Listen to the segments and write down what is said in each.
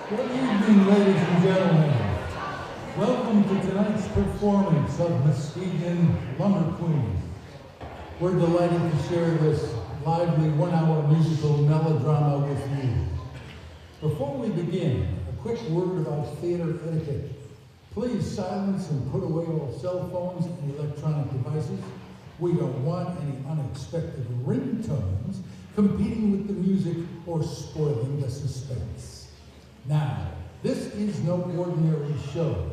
Good evening, ladies and gentlemen. Welcome to tonight's performance of Muskegon Lumber Queen. We're delighted to share this lively one-hour musical melodrama with you. Before we begin, a quick word about theater etiquette. Please silence and put away all cell phones and electronic devices. We don't want any unexpected ringtones competing with the music or spoiling the suspense. Now, this is no ordinary show.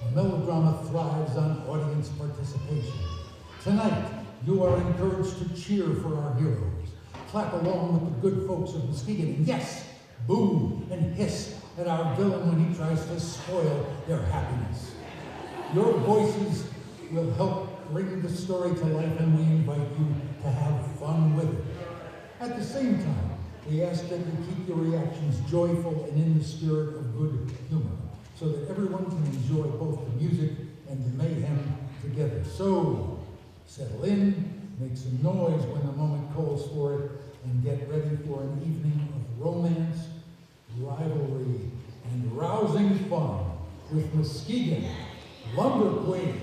A melodrama thrives on audience participation. Tonight, you are encouraged to cheer for our heroes. Clap along with the good folks of Muskegon, and yes, boo and hiss at our villain when he tries to spoil their happiness. Your voices will help bring the story to life, and we invite you to have fun with it. At the same time, we ask that you keep your reactions joyful and in the spirit of good humor, so that everyone can enjoy both the music and the mayhem together. So, settle in, make some noise when the moment calls for it, and get ready for an evening of romance, rivalry, and rousing fun with Muskegon Lumber Queen.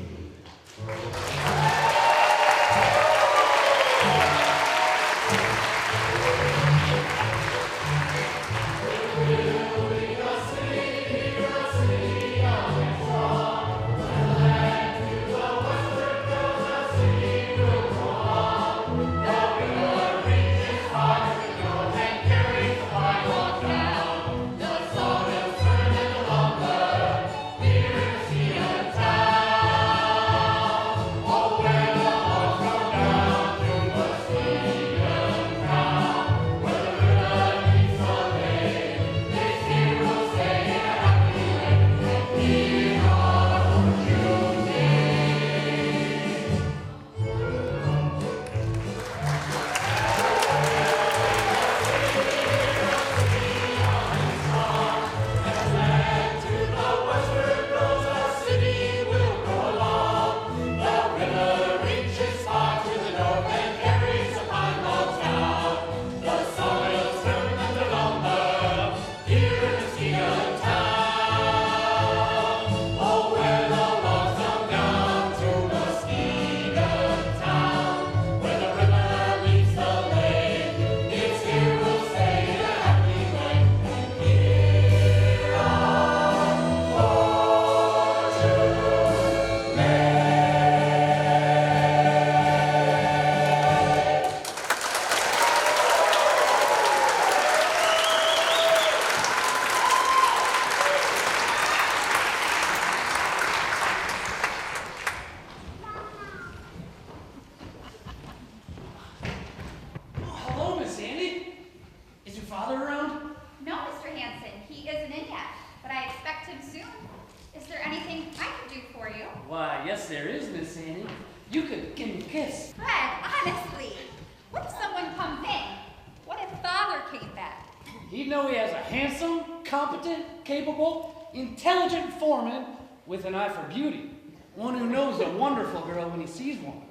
Intelligent foreman with an eye for beauty. One who knows a wonderful girl when he sees one.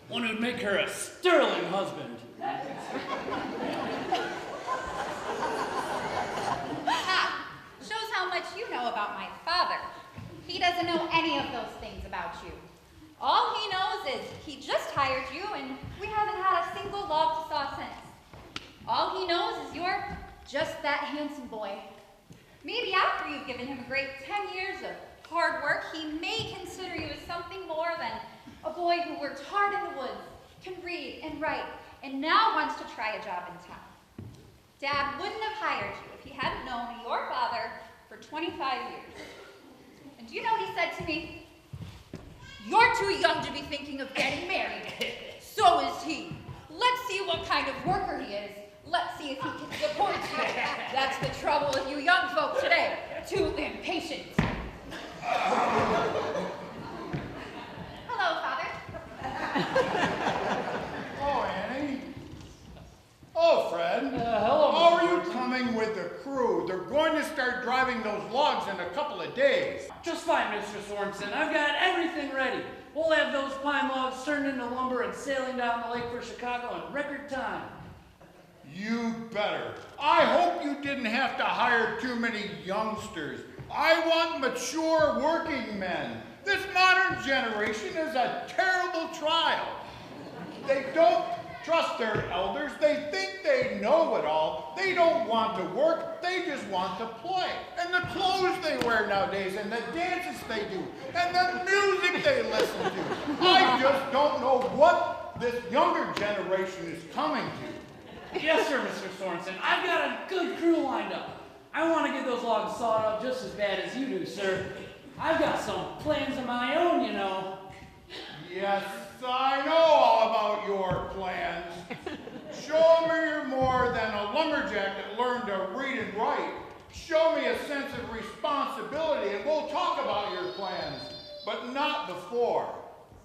One who'd make her a sterling husband. Ha! Shows how much you know about my father. He doesn't know any of those things about you. All he knows is he just hired you and we haven't had a single love to saw since. All he knows is you're just that handsome boy. Maybe after you've given him a great 10 years of hard work, he may consider you as something more than a boy who worked hard in the woods, can read and write, and now wants to try a job in town. Dad wouldn't have hired you if he hadn't known your father for 25 years. And do you know what he said to me? You're too young to be thinking of getting married. So is he. Let's see what kind of worker he is. Let's see if he can support you. That's the trouble with you young folk today. Too impatient. Hello, Father. Oh, Annie. Oh, Fred. Hello. How are you coming with the crew? They're going to start driving those logs in a couple of days. Just fine, Mr. Sorensen. I've got everything ready. We'll have those pine logs turned into lumber and sailing down the lake for Chicago in record time. You better. I hope you didn't have to hire too many youngsters. I want mature working men. This modern generation is a terrible trial. They don't trust their elders. They think they know it all. They don't want to work. They just want to play. And the clothes they wear nowadays, and the dances they do, and the music they listen to. I just don't know what this younger generation is coming to. Yes, sir, Mr. Sorensen. I've got a good crew lined up. I want to get those logs sawed up just as bad as you do, sir. I've got some plans of my own, you know. Yes, I know all about your plans. Show me you're more than a lumberjack that learned to read and write. Show me a sense of responsibility and we'll talk about your plans, but not before.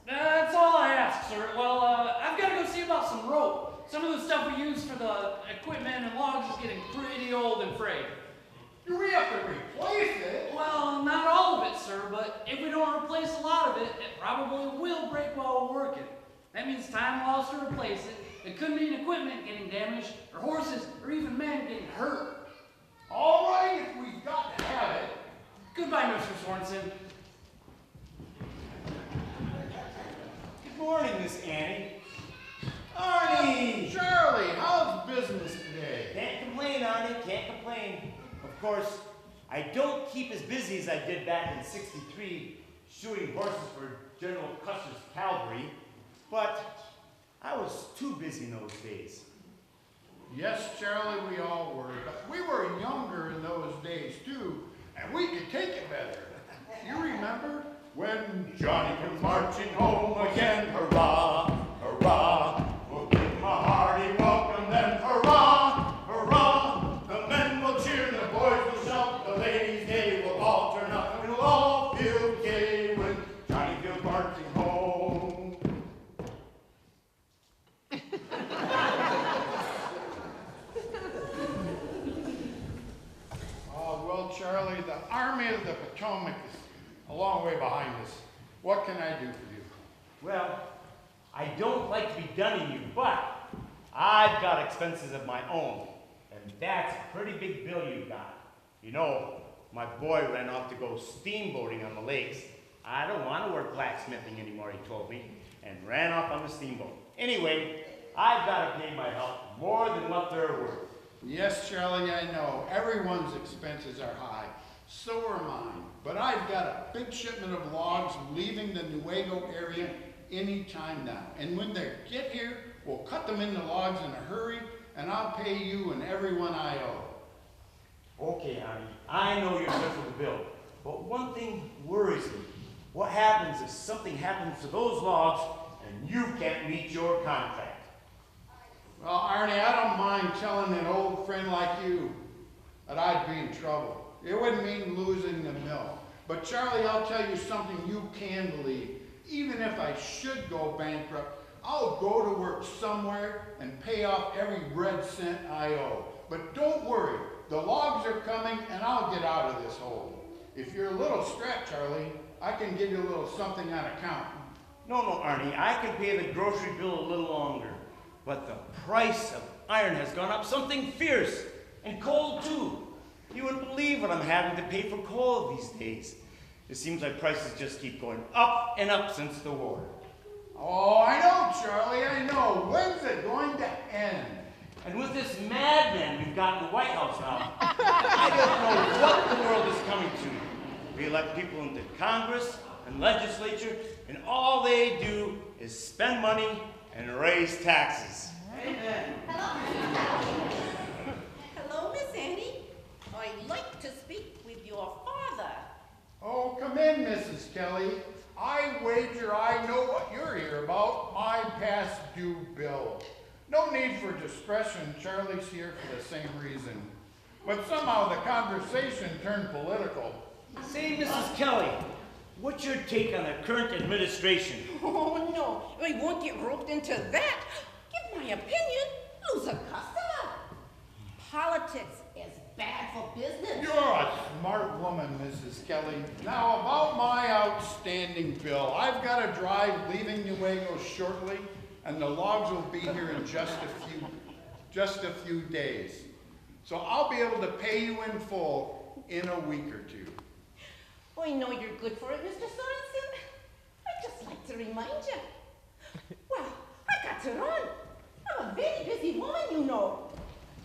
That's all I ask, sir. Well, I've got to go see about some rope. Some of the stuff we use for the equipment and logs is getting pretty old and frayed. We have to replace it. Well, not all of it, sir, but if we don't replace a lot of it, it probably will break while we're working. That means time lost to replace it. It could mean equipment getting damaged, or horses, or even men getting hurt. All right, if we've got to have it. Goodbye, Mr. Sorensen. Good morning, Miss Annie. Arnie! Charlie, how's business today? Can't complain, Arnie, can't complain. Of course, I don't keep as busy as I did back in '63 shooting horses for General Custer's cavalry, but I was too busy in those days. Yes, Charlie, we all were. But we were younger in those days, too, and we could take it better. You remember? When Johnny comes marching home again, hurrah, hurrah, we'll give him a hearty welcome then, hurrah, hurrah. The men will cheer, the boys will shout, the ladies gay will all turn up, and we'll all feel gay when Johnny comes marching home. Well, Charlie, the Army of the Potomac is a long way behind us. What can I do for you? Well, I don't like to be dunning you, but I've got expenses of my own, and that's a pretty big bill you've got. You know, my boy ran off to go steamboating on the lakes. I don't want to work blacksmithing anymore, he told me, and ran off on the steamboat. Anyway, I've got to pay my help more than what they're worth. Yes, Charlie, I know. Everyone's expenses are high. So are mine. But I've got a big shipment of logs leaving the Nuevo area any time now. And when they get here, we'll cut them into logs in a hurry, and I'll pay you and everyone I owe. Okay, honey, I know you're good for the bill, but one thing worries me. What happens if something happens to those logs and you can't meet your contract? Well, Arnie, I don't mind telling an old friend like you that I'd be in trouble. It wouldn't mean losing the mill. But Charlie, I'll tell you something you can believe. Even if I should go bankrupt, I'll go to work somewhere and pay off every red cent I owe. But don't worry, the logs are coming and I'll get out of this hole. If you're a little strapped, Charlie, I can give you a little something on account. No, Arnie, I can pay the grocery bill a little longer. But the price of iron has gone up something fierce, and coal too. You wouldn't believe what I'm having to pay for coal these days. It seems like prices just keep going up and up since the war. Oh, I know, Charlie, I know. When's it going to end? And with this madman we've got in the White House now, I don't know what the world is coming to. We elect people into Congress and legislature, and all they do is spend money and raise taxes. Amen. Hello, Miss Annie. I'd like to speak with your father. Oh, come in, Mrs. Kelly. I wager I know what you're here about, my past due bill. No need for discretion, Charlie's here for the same reason. But somehow the conversation turned political. Say, Mrs. Kelly, what's your take on the current administration? Oh, no, I won't get roped into that. Give my opinion, lose a customer. Politics is bad for business. You're a smart woman, Mrs. Kelly. Now, about my outstanding bill, I've got a drive leaving Nuevo shortly, and the logs will be here in just just a few days. So I'll be able to pay you in full in a week or two. I know you're good for it, Mr. Sorensen. I'd just like to remind you. Well, I got to run. I'm a very busy woman, you know.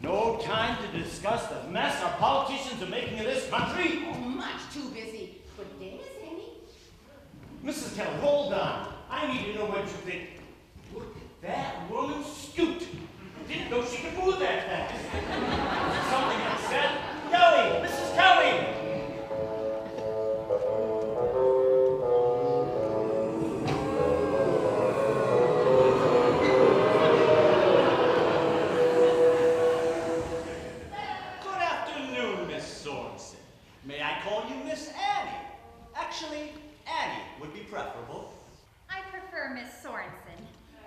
No time to discuss the mess our politicians are making of this country. Oh, much too busy. Good day, Miss Annie. Mrs. Keller, hold on. I need to know what you think. Look at that woman scoot. Didn't know she could move that fast. Something that said, Kelly, Mrs. Kelly. Good afternoon, Miss Sorensen. May I call you Miss Annie? Actually, Annie would be preferable. I prefer Miss Sorensen.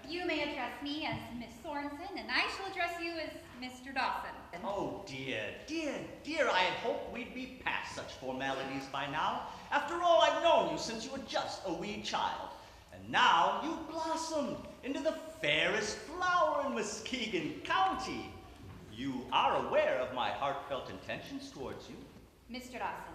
You may address me as Miss Sorensen, and I shall address you as Mr. Dawson. Oh dear, dear, I had hoped we'd be past such formalities by now. After all, I've known you since you were just a wee child. And now you've blossomed into the fairest flower in Muskegon County. You are aware of my heartfelt intentions towards you. Mr. Dawson,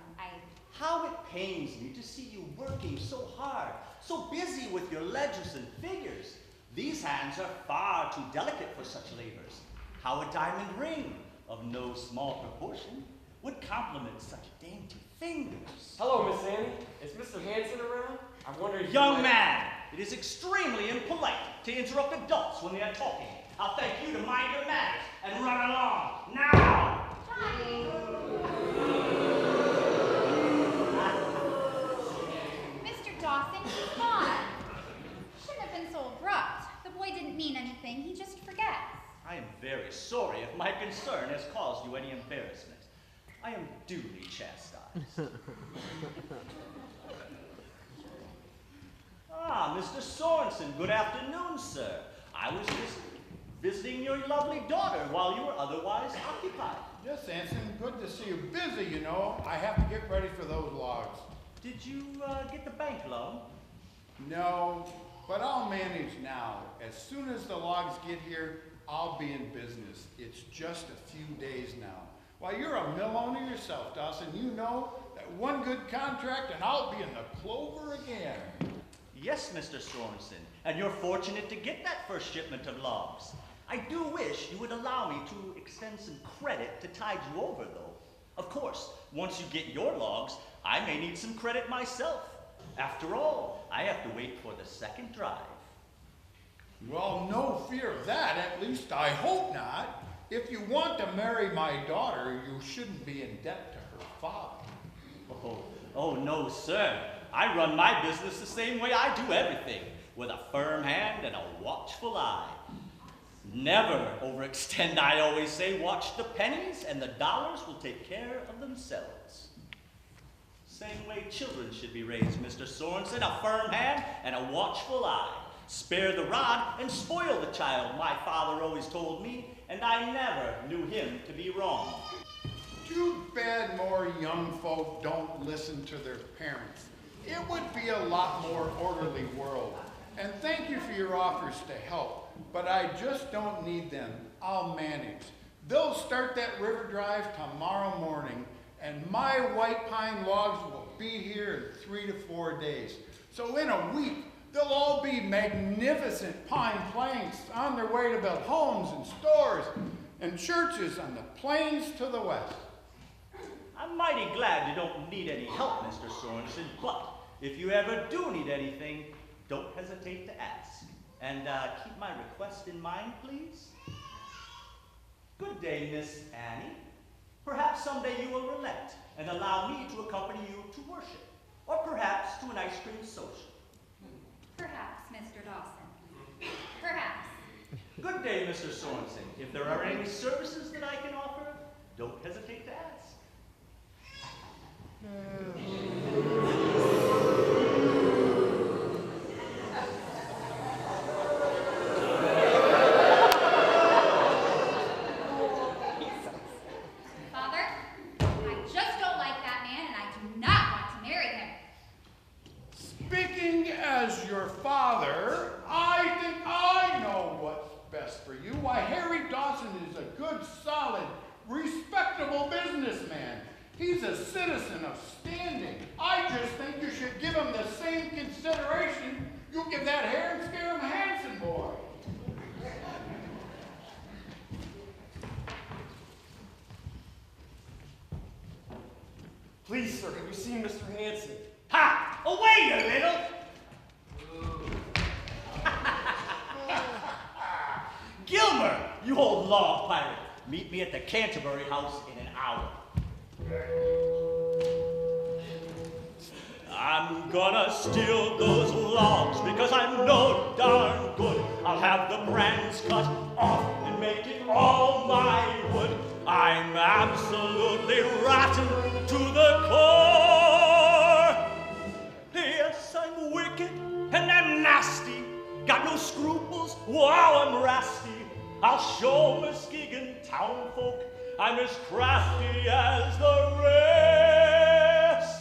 How it pains me to see you working so hard, so busy with your ledgers and figures. These hands are far too delicate for such labors. How a diamond ring, of no small proportion, would complement such dainty fingers. Hello, Miss Annie. Is Mr. Hanson around? I'm wondering if Young man, it is extremely impolite to interrupt adults when they are talking. I'll thank you to mind your manners and run along now. Mr. Dawson, he's gone. Shouldn't have been so abrupt. The boy didn't mean anything. He just forgets. I am very sorry if my concern has caused you any embarrassment. I am duly chastised. Ah, Mr. Sorensen, good afternoon, sir. I was just visiting your lovely daughter while you were otherwise occupied. Yes, Anson, good to see you. Busy, you know. I have to get ready for those logs. Did you get the bank loan? No, but I'll manage now. As soon as the logs get here, I'll be in business. It's just a few days now. Why, you're a mill owner yourself, Dawson. You know that one good contract and I'll be in the clover again. Yes, Mr. Sorensen, and you're fortunate to get that first shipment of logs. I do wish you would allow me to extend some credit to tide you over, though. Of course, once you get your logs, I may need some credit myself. After all, I have to wait for the second drive. Well, no fear of that. At least I hope not. If you want to marry my daughter, you shouldn't be in debt to her father. Oh, no, sir. I run my business the same way I do everything, with a firm hand and a watchful eye. Never overextend, I always say. Watch the pennies, and the dollars will take care of themselves. Same way children should be raised, Mr. Sorensen. A firm hand and a watchful eye. Spare the rod and spoil the child, my father always told me, and I never knew him to be wrong. Too bad more young folk don't listen to their parents. It would be a lot more orderly world. And thank you for your offers to help, but I just don't need them. I'll manage. They'll start that river drive tomorrow morning, and my white pine logs will be here in 3 to 4 days. So in a week, they'll all be magnificent pine planks on their way to build homes and stores and churches on the plains to the west. I'm mighty glad you don't need any help, Mr. Sorensen, but if you ever do need anything, don't hesitate to ask. And keep my request in mind, please. Good day, Miss Annie. Perhaps someday you will relent and allow me to accompany you to worship, or perhaps to an ice cream social. Perhaps, Mr. Dawson. Perhaps. Good day, Mr. Sorensen. If there are any services that I can offer, don't hesitate to ask. Father, I just don't like that man, and I do not want to marry him. Speaking as your father, I think I know what's best for you. Why, Harry Dawson is a He's a citizen of standing. I just think you should give him the same consideration you give that hair and scare him Hanson boy. Please, sir, have you seen Mr. Hanson? Ha! Away, you little! Gilmer, you old log pirate. Meet me at the Canterbury house in an hour. I'm gonna steal those logs because I'm no darn good. I'll have the brands cut off and make it all my wood. I'm absolutely rotten to the core. Yes, I'm wicked and I'm nasty. Got no scruples, wow, I'm rasty. I'll show Muskegon townfolk I'm as crafty as the rest.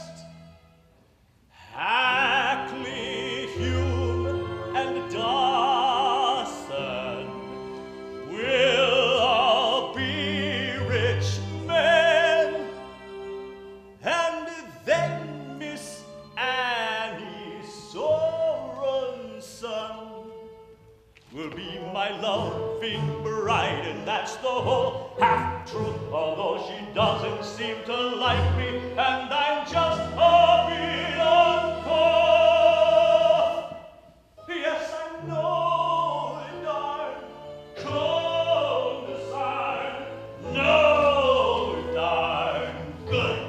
Hackley, Hume, and Dawson will all be rich men, and then Miss Annie Sorensen will be my loving bride, and that's the whole half-truth, although she doesn't seem to like me, and I'm just a bit uncouth. Yes, I know, darn condescend, no darn good.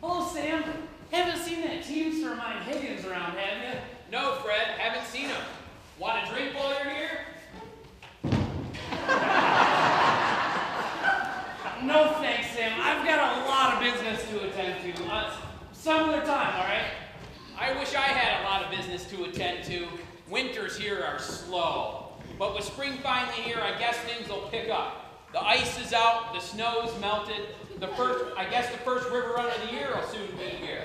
Hello, Sam. Haven't seen that Teamster of mine Higgins around, have you? No, Fred, haven't seen him. Want a drink while you're here? No thanks, Sam. I've got a lot of business to attend to. Some other time, all right? I wish I had a lot of business to attend to. Winters here are slow. But with spring finally here, I guess things will pick up. The ice is out, the snow's melted. I guess the first river run of the year will soon be here.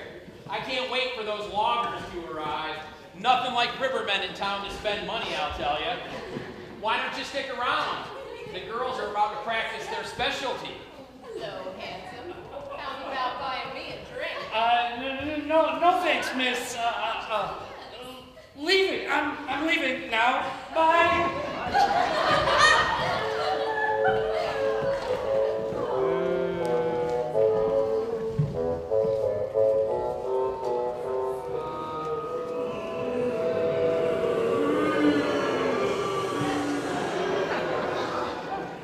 I can't wait for those loggers to arrive. Nothing like rivermen in town to spend money, I'll tell you. Why don't you stick around? The girls are about to practice their specialty. Hello, handsome. How about buying me a drink? No thanks, miss. Leaving. I'm leaving now. Bye.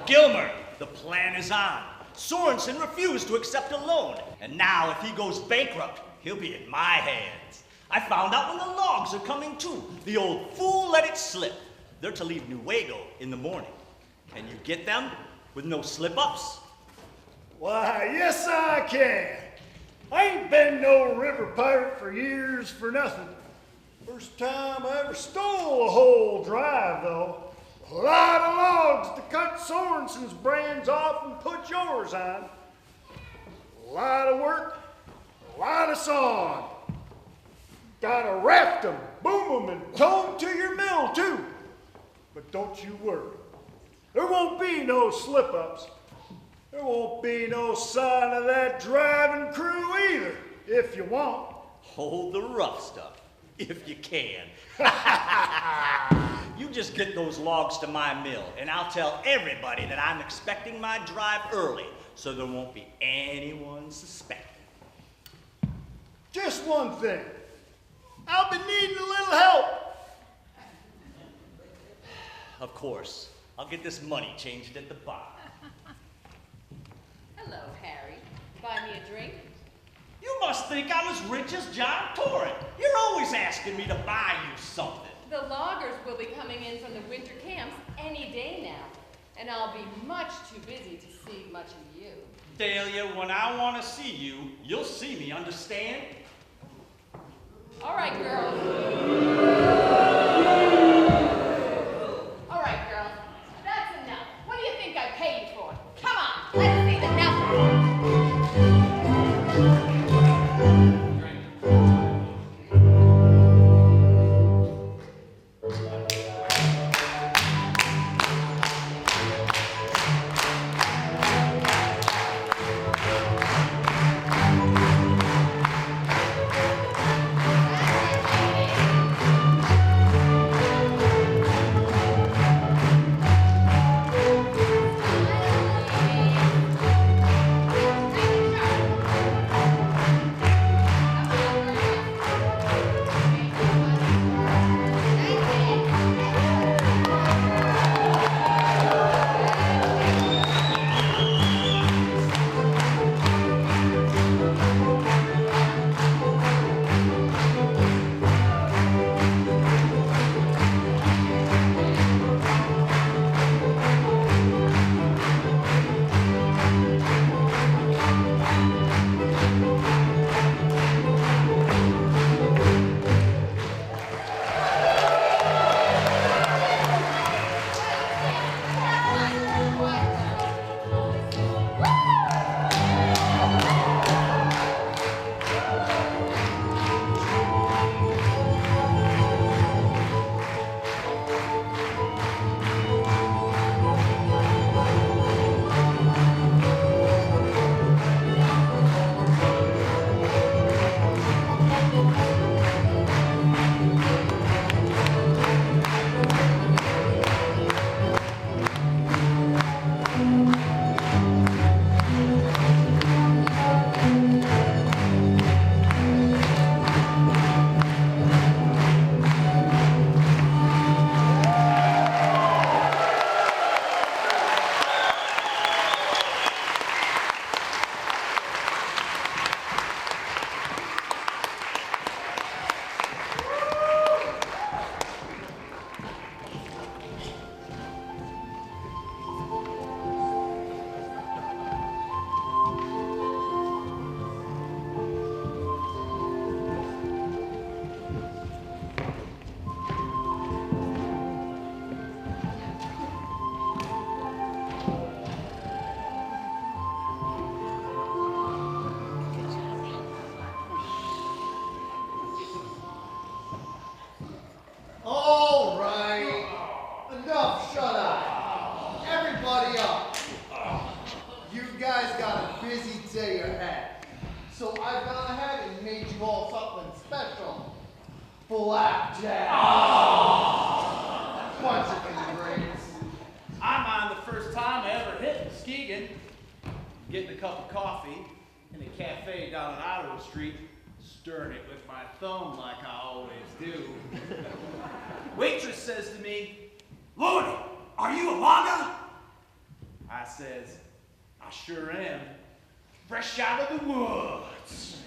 Gilmer, the plan is on. Sorensen refused to accept a loan, and now if he goes bankrupt, he'll be in my hands. I found out when the logs are coming too. The old fool let it slip. They're to leave Nuevo in the morning. Can you get them with no slip-ups? Why, yes I can. I ain't been no river pirate for years for nothing. First time I ever stole a whole drive, though. A lot of logs to cut Sorensen's brands off and put yours on. A lot of work, a lot of sawing. Gotta raft them, boom them, and tow them to your mill, too. But don't you worry. There won't be no slip-ups. There won't be no sign of that driving crew either, if you want. Hold the rough stuff, if you can. You just get those logs to my mill, and I'll tell everybody that I'm expecting my drive early, so there won't be anyone suspecting. Just one thing. I'll be needing a little help. Of course, I'll get this money changed at the bar. Hello, Harry. Buy me a drink? You must think I'm as rich as John Torrent. You're always asking me to buy you something. The loggers will be coming in from the winter camps any day now, and I'll be much too busy to see much of you. Dahlia, when I want to see you, you'll see me, understand? flapjack. Bunch of ingrates. I'm on the first time I ever hit Muskegon, getting a cup of coffee in a cafe down on Ottawa Street, stirring it with my thumb like I always do. Waitress says to me, "Lordy, are you a logger?" I says, "I sure am. Fresh out of the woods."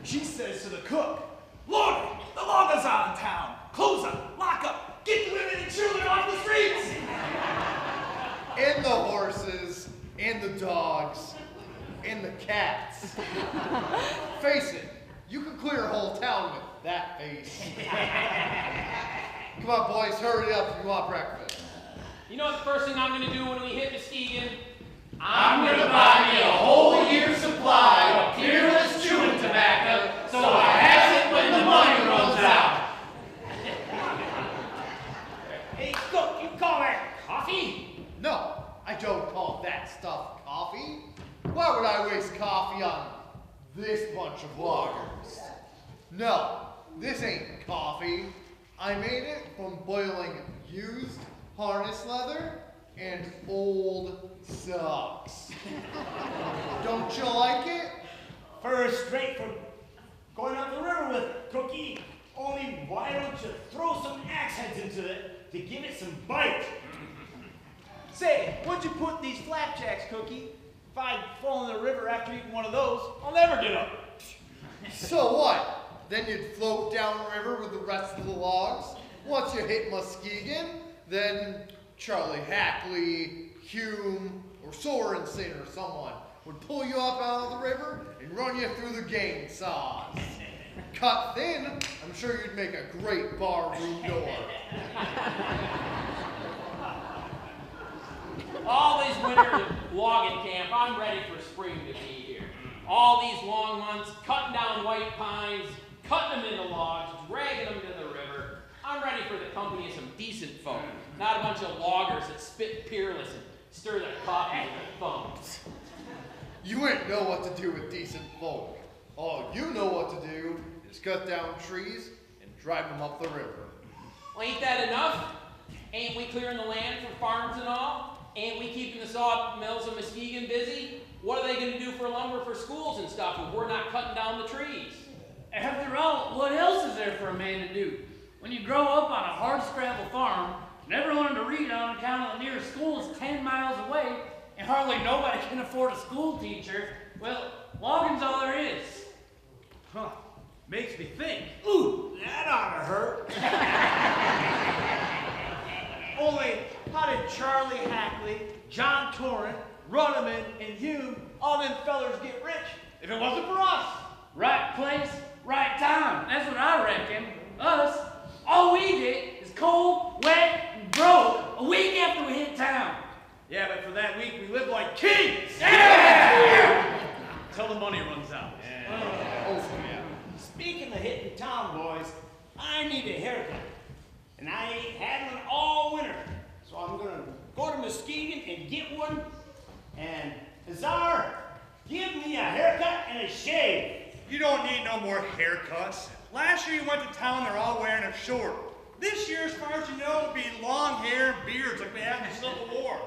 She says to the cook, "Lordy, the loggers are in town. Close up, lock up, get the women and children off the streets." And the horses, and the dogs, and the cats. Face it, you could clear a whole town with that face. Come on, boys, hurry up if you want breakfast. You know what the first thing I'm going to do when we hit Muskegon? I'm gonna buy me a whole year's supply of peerless chewing tobacco so I have it when the money runs out. Hey, cook, you call that coffee? No, I don't call that stuff coffee. Why would I waste coffee on this bunch of loggers? No, this ain't coffee. I made it from boiling used harness leather and old socks. Don't you like it? First straight from going up the river with it, Cookie. Only why don't you throw some axe heads into it to give it some bite? Say, what'd you put in these flapjacks, Cookie? If I fall in the river after eating one of those, I'll never get up. So what? Then you'd float downriver with the rest of the logs. Once you hit Muskegon, then Charlie Hackley, Hume, or Sorensen or someone would pull you up out of the river and run you through the gang saws. Cut thin, I'm sure you'd make a great bar room door. All these winters at logging camp, I'm ready for spring to be here. All these long months, cutting down white pines, cutting them into logs, dragging them to the river. I'm ready for the company of some decent folk, not a bunch of loggers that spit peerless and stir their coffee with their thumbs. You ain't know what to do with decent folk. All you know what to do is cut down trees and drive them up the river. Well, ain't that enough? Ain't we clearing the land for farms and all? Ain't we keeping the sawmills of Muskegon busy? What are they going to do for lumber for schools and stuff if we're not cutting down the trees? After all, what else is there for a man to do? When you grow up on a hardscrabble farm, never learn to read on account of the nearest school is 10 miles away, and hardly nobody can afford a school teacher, well, logging's all there is. Huh, makes me think. Ooh, that ought to hurt. Only, how did Charlie Hackley, John Torrance, Runeman, and Hume, all them fellers get rich if it wasn't for us? Right place, right time. That's what I reckon. Us, all we get is cold, wet, and broke a week after we hit town. Yeah, but for that week we live like kings! Yeah! Till the money runs out. Oh, yeah. Speaking of hitting town, boys, I need a haircut. And I ain't had one all winter. So I'm gonna go to Muskegon and get one. And Azar, give me a haircut and a shave. You don't need no more haircuts. Last year you went to town, they're all wearing a short. This year, as far as you know, it'll be long hair and beards like we had in the Civil War.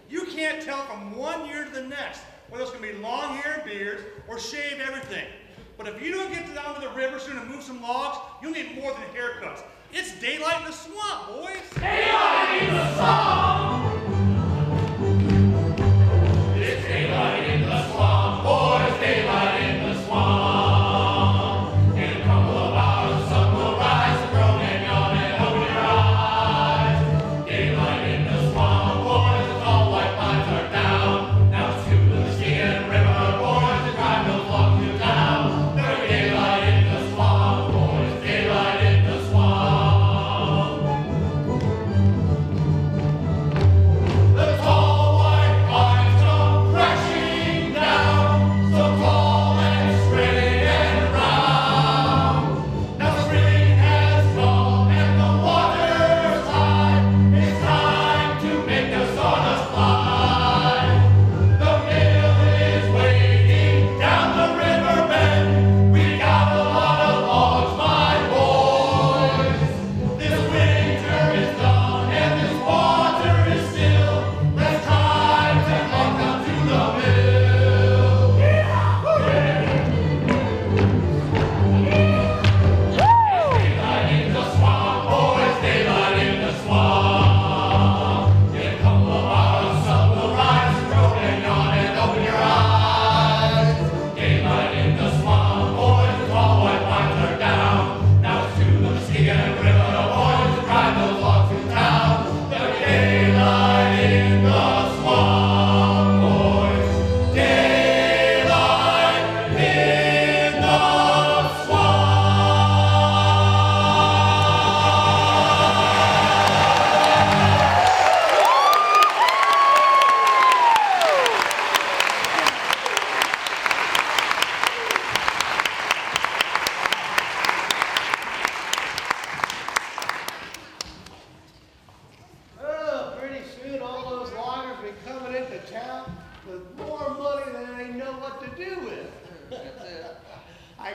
You can't tell from one year to the next whether it's going to be long hair and beards or shave everything. But if you don't get down to the river soon and move some logs, you'll need more than haircuts. It's daylight in the swamp, boys. Daylight in the swamp! It's daylight in the swamp, boys, daylight in the swamp. In a couple of hours, the sun will rise, and groan and yawn and open your eyes. Daylight in the swamp, boys, as all white pines are down. Now it's to the Muskegon River, boys, to drive those logs to town. There'll be daylight in the swamp, boys, daylight in the swamp.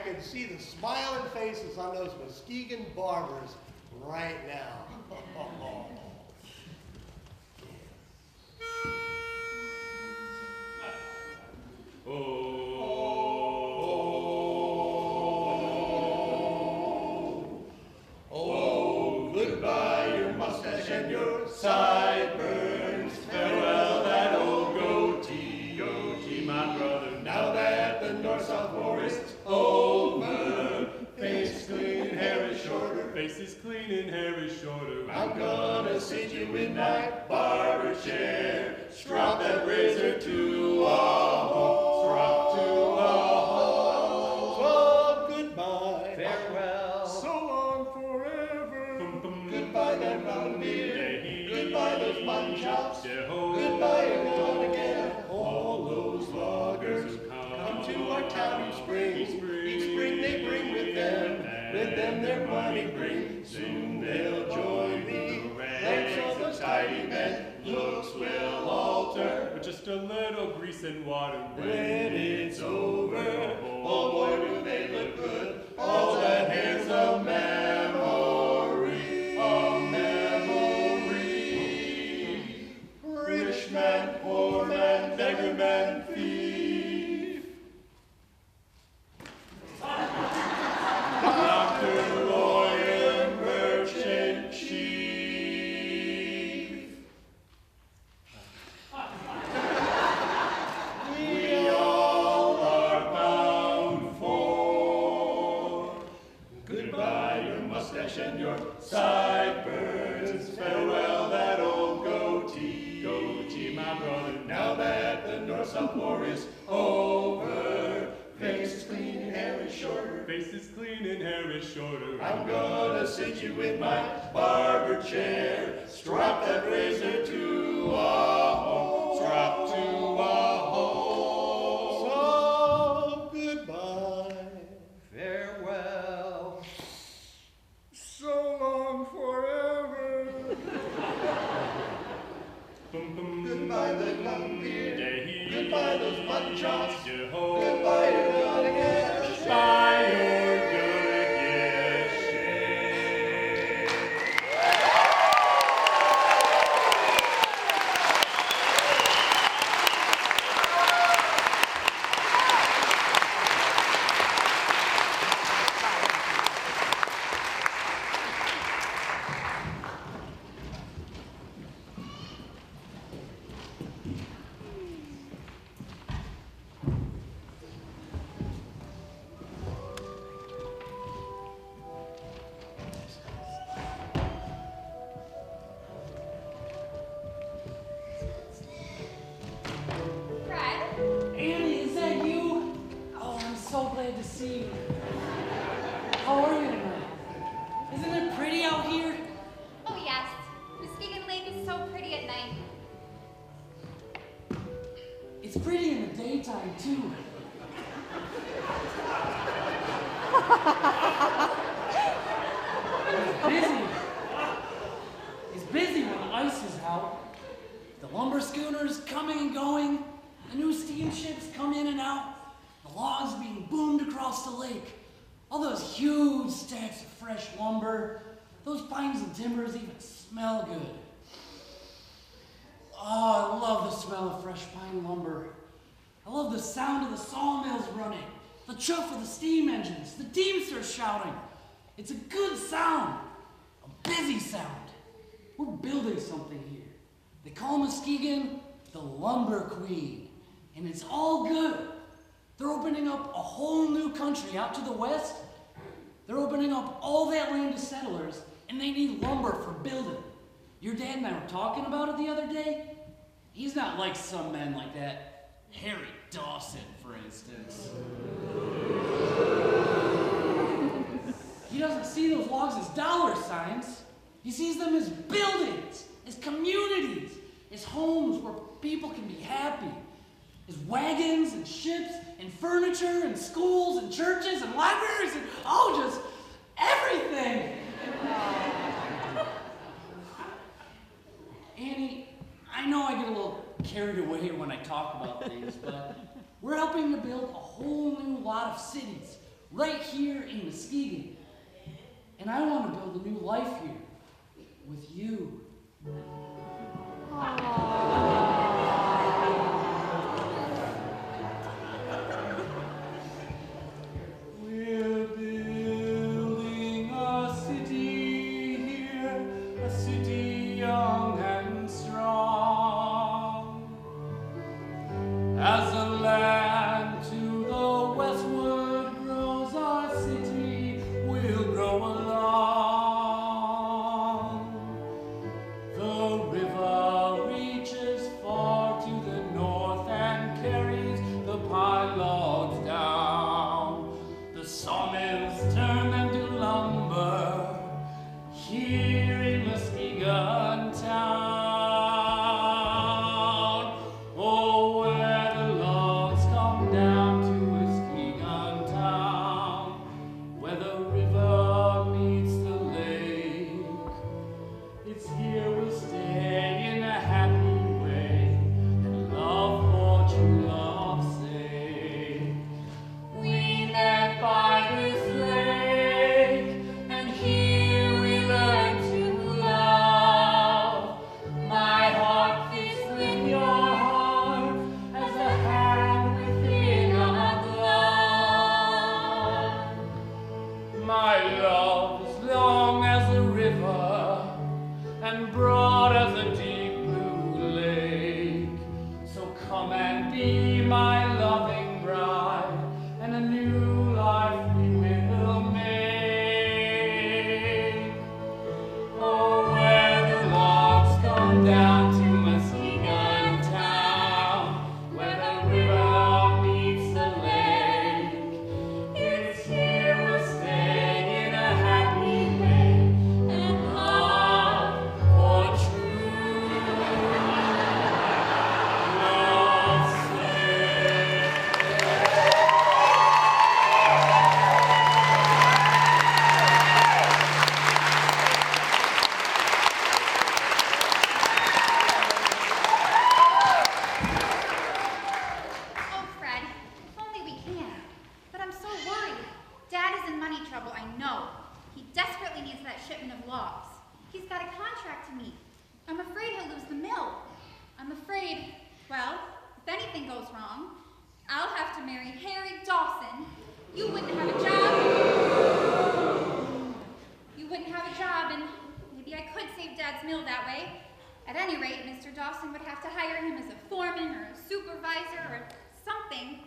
can see the smiling faces on those Muskegon barbers right now. Oh, goodbye your mustache and your sideburns. Farewell that old goatee, goatee, my brother. Now that the north-south war is over, face is clean and hair is shorter. Face is clean and hair is shorter. I'm gonna sit you in my barber chair, strop that razor to a hoe, strop to a hoe. So goodbye. Farewell. So long forever. Goodbye that round beard. Goodbye those mutton chops. Jehovah. Goodbye, you're gonna get all those loggers. Come to our town each spring. Each spring they bring with them their money bring. Soon they'll join the ranks of the tidy men. Looks will alter With just a little grease and water. when it's over. Oh boy, do they look good. All that hair's a memory, a memory. Rich man, poor man, beggar man, thief. Doctor, lawyer, merchant, chief. We all are bound for. Goodbye your mustache and your sideburns. Farewell that old goatee, goatee, my brother. Now that the north-south war is over, face is clean and hair is shorter. Face is clean and hair is shorter. I'm gonna sit you in my barber chair, strap that razor to a hoe, strap to a hoe. So goodbye. Farewell. So long forever. Goodbye the long beard. Jehovah. Goodbye those mutton chops. Jehovah. Goodbye, you're gonna get a Goodbye, you're gonna get Fred? Annie, is that you? Oh, I'm so glad to see you. How are you tonight? Isn't it pretty out here? Oh, yes. Muskegon Lake is so pretty at night. It's pretty in the daytime, too. It's busy. It's busy when the ice is out. The lumber schooners coming and going. The new steamships come in and out. The logs being boomed across the lake. All those huge stacks of fresh lumber. Those pines and timbers even smell good. Oh, I love the smell of fresh pine lumber. I love the sound of the sawmills running, the chuff of the steam engines, the teamsters shouting. It's a good sound, a busy sound. We're building something here. They call Muskegon the Lumber Queen, and it's all good. They're opening up a whole new country out to the west. They're opening up all that land to settlers, and they need lumber for building. Your dad and I were talking about it the other day. He's not like some men like that. Harry Dawson, for instance. He doesn't see those logs as dollar signs. He sees them as buildings, as communities, as homes where people can be happy, as wagons and ships and furniture and schools and churches and libraries and, oh, just everything. Annie, I know I get a little carried away when I talk about things, but we're helping to build a whole new lot of cities right here in Muskegon. And I want to build a new life here with you. We're building a city here, a city young and strong. As the land to the westward grows, our city will grow along. The river reaches far to the north and carries the pine logs down. The sawmills turn them to lumber here in Muskegon town. Oh, where the logs come down to Muskegon town, where the river meets the lake. It's here we'll stay in a happy way and love for true love's sake. We met by this lake, and here we learned to love. My heart fits with your heart as a hand within a glove. My love is long as the river and broad as the deep blue lake. So come and be my loving bride, and a new life we will make. Oh, where the logs come down to Muskegon town, where the river meets the lake. It's here we'll stay in a happy way and love for true love's sake. Oh, Fred, if only we can. But I'm so worried. Dad is in money trouble, I know. He desperately needs that shipment of logs. He's got a contract to meet. I'm afraid he'll lose the mill. I'm afraid, well, if anything goes wrong, I'll have to marry Harry Dawson. You wouldn't have a job. You wouldn't have a job, and maybe I could save Dad's mill that way. At any rate, Mr. Dawson would have to hire him as a foreman or a supervisor or something.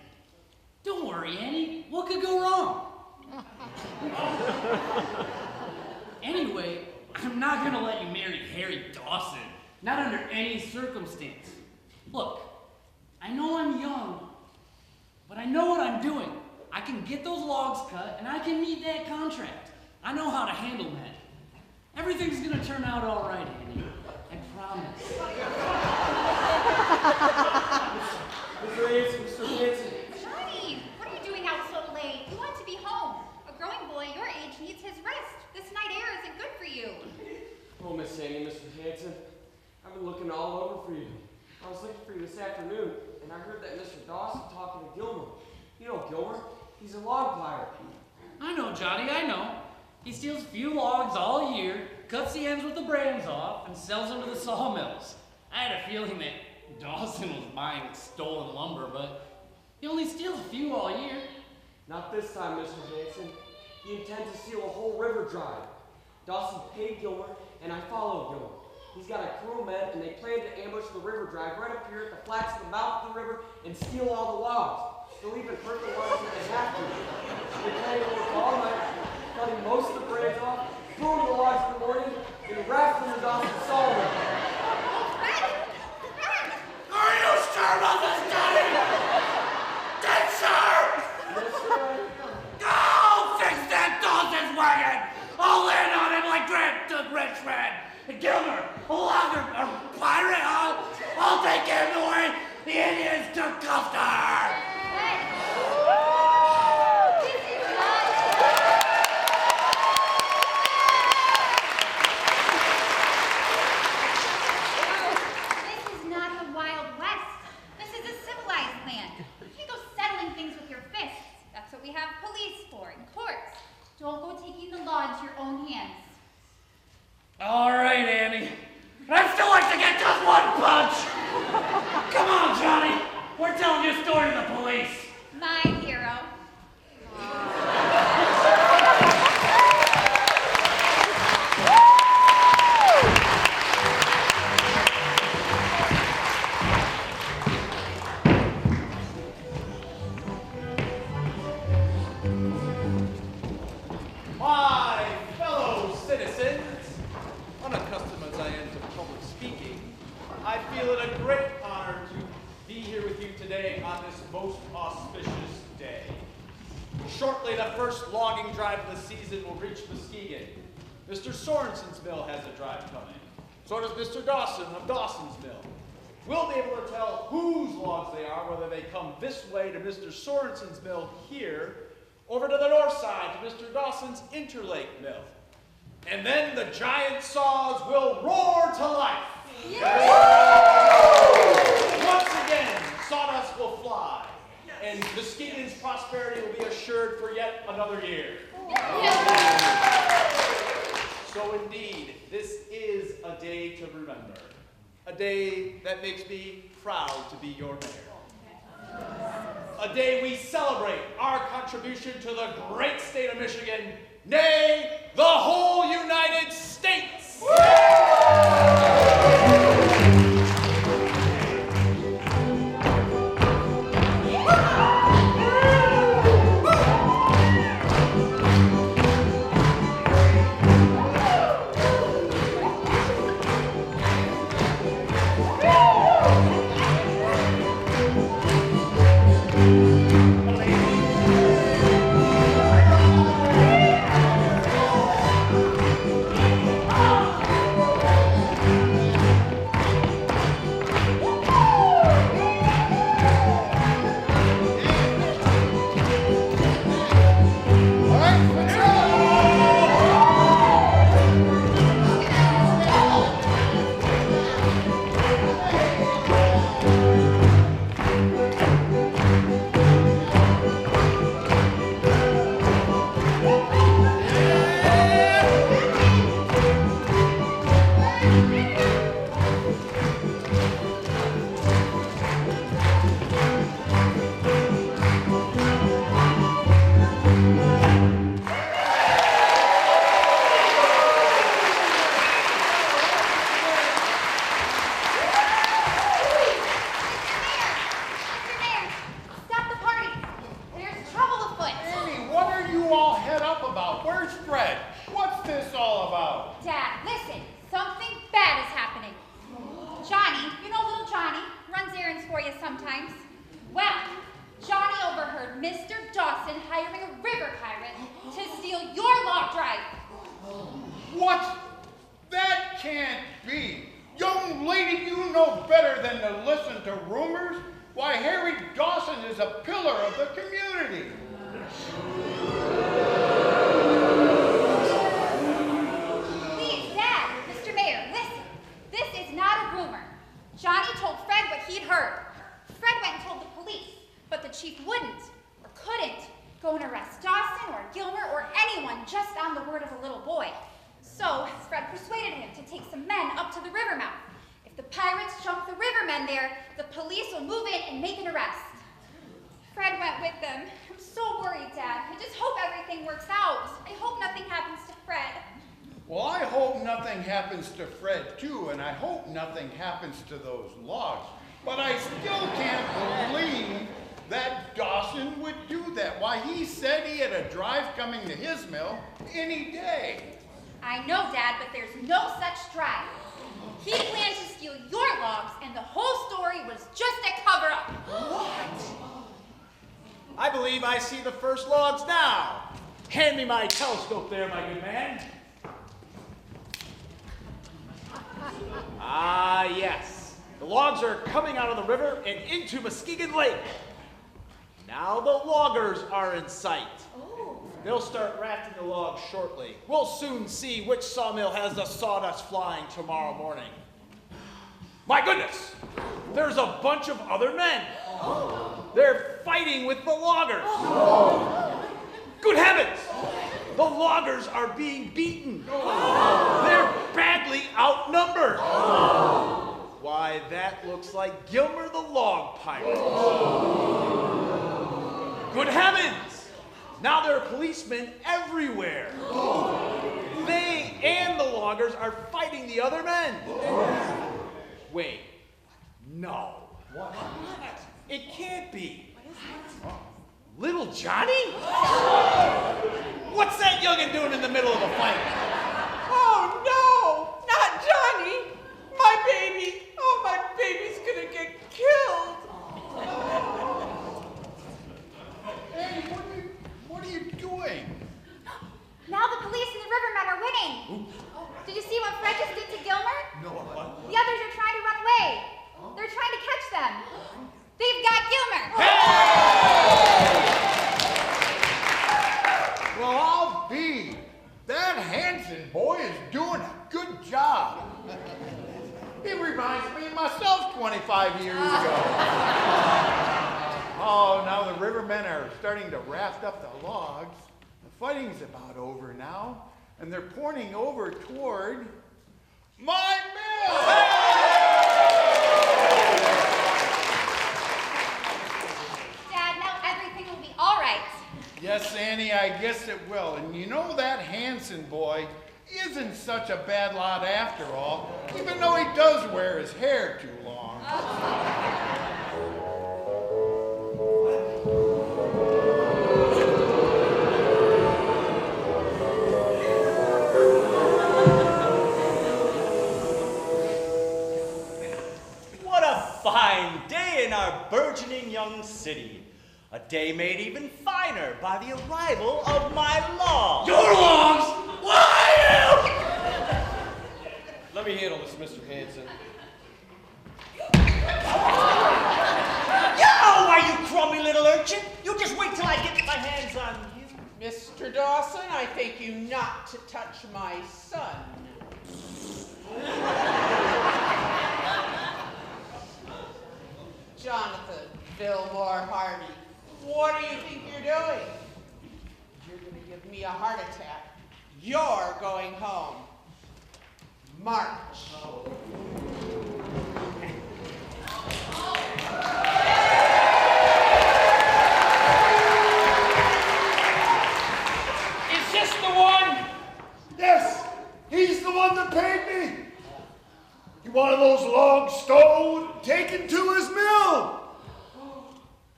Don't worry, Annie. What could go wrong? Anyway, I'm not gonna let you marry Harry Dawson. Not under any circumstance. Look, I know I'm young, but I know what I'm doing. I can get those logs cut, and I can meet that contract. I know how to handle that. Everything's gonna turn out all right, Annie. I promise. Mr. Hanson, Mr. Hanson. Johnny, what are you doing out so late? You want to be home. A growing boy your age needs his rest. This night air isn't good for you. Oh, Miss Sandy, Mr. Hanson. I've been looking all over for you. I was looking for you this afternoon, and I heard that Mr. Dawson talking to Gilmer. You know Gilmer. He's a log pirate. I know, Johnny, I know. He steals a few logs all year, cuts the ends with the brands off, and sells them to the sawmills. I had a feeling that Dawson was buying stolen lumber, but he only steals a few all year. Not this time, Mr. Hanson. He intends to steal a whole river drive. Dawson paid Gilmer, and I followed Gilmer. He's got a crew of men, and they plan to ambush the river drive right up here at the flats at the mouth of the river and steal all the logs. They'll even hurt the logs if they have to. They plan to work all night, cutting most of the brands off, throwing the logs in the morning, and wrapping them in Dawson's sawmill. Are you sure about this, Daddy? Dead sure? Yes, sir. Go fix that Dawson's wagon! I'll land on him like Grant took Rich Red. And Gilmer, a logger, a pirate, I'll take him the way the Indians took Custer! This is not the Wild West. This is a civilized land. You can't go settling things with your fists. That's what we have police for and courts. Don't go taking the law into your own hands. All right, Annie. But I'd still like to get just one punch. Come on, Johnny. We're telling your story to the police. My hero. My fellow citizens, unaccustomed as I am to public speaking, I feel it a great honor to be here with you today on this most auspicious day. Shortly, the first logging drive of the season will reach Muskegon. Mr. Sorensen's mill has a drive coming. So does Mr. Dawson of Dawson's mill. We'll be able to tell whose logs they are, whether they come this way to Mr. Sorensen's mill here, over to the north side to Mr. Dawson's Interlake mill. And then the giant saws will roar to life. Once again, sawdust will fly, and Muskegon's prosperity will be assured for yet another year. So indeed, this is a day to remember. A day that makes me proud to be your mayor. A day we celebrate our contribution to the great state of Michigan, nay, the whole United States. To those logs, but I still can't believe that Dawson would do that. Why, he said he had a drive coming to his mill any day. I know, Dad, but there's no such drive. He planned to steal your logs, and the whole story was just a cover-up. What? I believe I see the first logs now. Hand me my telescope there, my good man. Ah, yes. The logs are coming out of the river and into Muskegon Lake. Now the loggers are in sight. They'll start rafting the logs shortly. We'll soon see which sawmill has the sawdust flying tomorrow morning. My goodness, there's a bunch of other men. They're fighting with the loggers. loggers are being beaten. They're badly outnumbered. Why, that looks like Gilmer the Log Pirate. Good heavens! Now there are policemen everywhere. They and the loggers are fighting the other men. Wait, no. What? It can't be. Little Johnny? What's that youngin' doing in the middle of a fight? Oh no, not Johnny. My baby. Oh, my baby's gonna get killed. Hey, what are you doing? Now the police and the rivermen are winning. Did you see what Fred just did to Gilmer? No, what? The others are trying to run away. They're trying to catch them. They've got Gilmer. Well, I'll be. That Hanson boy is doing a good job. He reminds me of myself 25 years ago. Oh, now the rivermen are starting to raft up the logs. The fighting's about over now, and they're pointing over toward my mill. Dad, now everything will be all right. Yes, Annie, I guess it will. And you know that Hanson boy isn't such a bad lot after all, even though he does wear his hair too long. What a fine day in our burgeoning young city. A day made even finer by the arrival of my logs. Your logs? Why? Let me handle this, Mr. Hanson. Oh, why, you crummy little urchin? You just wait till I get my hands on you. Mr. Dawson, I thank you not to touch my son. Jonathan Fillmore Harvey, what do you think you're doing? You're going to give me a heart attack. You're going home. March. Is this the one? Yes, he's the one that paid me. He wanted those logs stole and taken to his mill.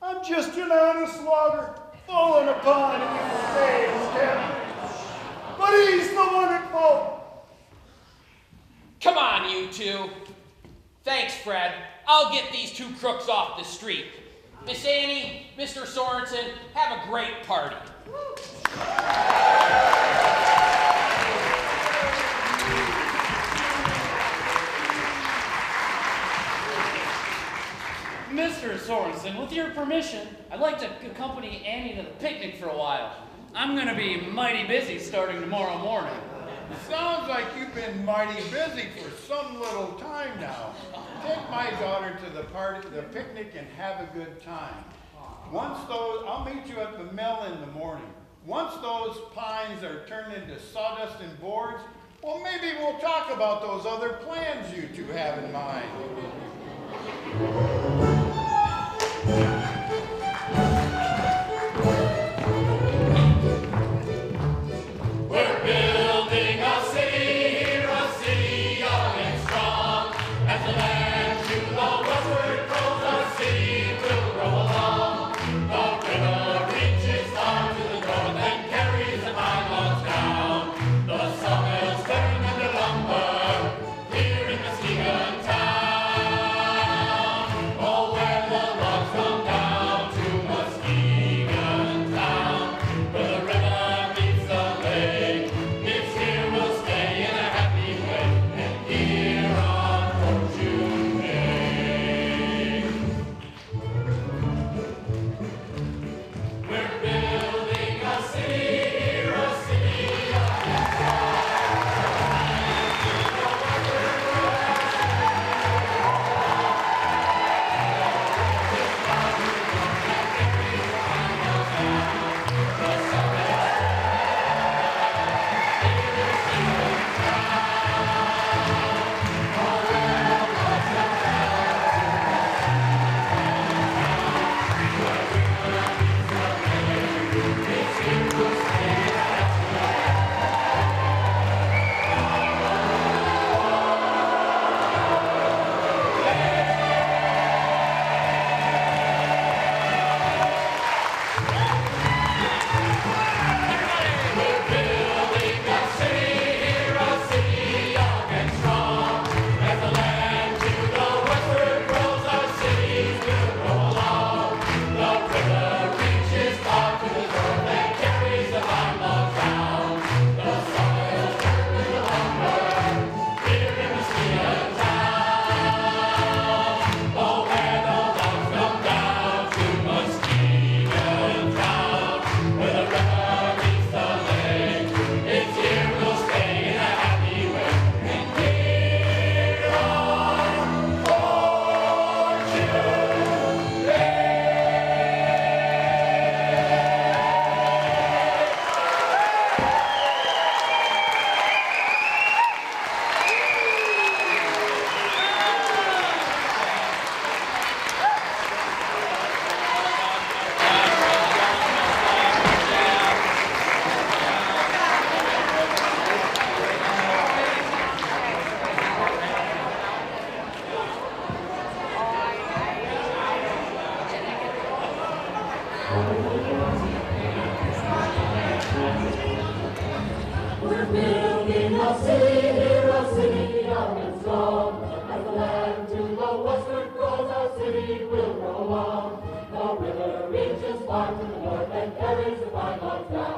I'm just an honest logger, fallen upon in the days, Captain. But he's the one at fault. Come on, you two. Thanks, Fred. I'll get these two crooks off the street. Miss Annie, Mr. Sorensen, have a great party. Mr. Sorensen, with your permission, I'd like to accompany Annie to the picnic for a while. I'm gonna be mighty busy starting tomorrow morning. Sounds like you've been mighty busy for some little time now. Take my daughter to the picnic, and have a good time. I'll meet you at the mill in the morning. Once those pines are turned into sawdust and boards, well, maybe we'll talk about those other plans you two have in mind. We're building a city here, a city young and strong. As the land to the westward grows, our city will grow along. The river reaches far to the north and carries the pine logs down. The sawmills turn into lumber here in Muskegon town. Oh, where the logs come down. Hero City, Hero City, young and strong. As the land to the westward grows, our city will grow on. The river reaches far to the north and carries the fine logs down.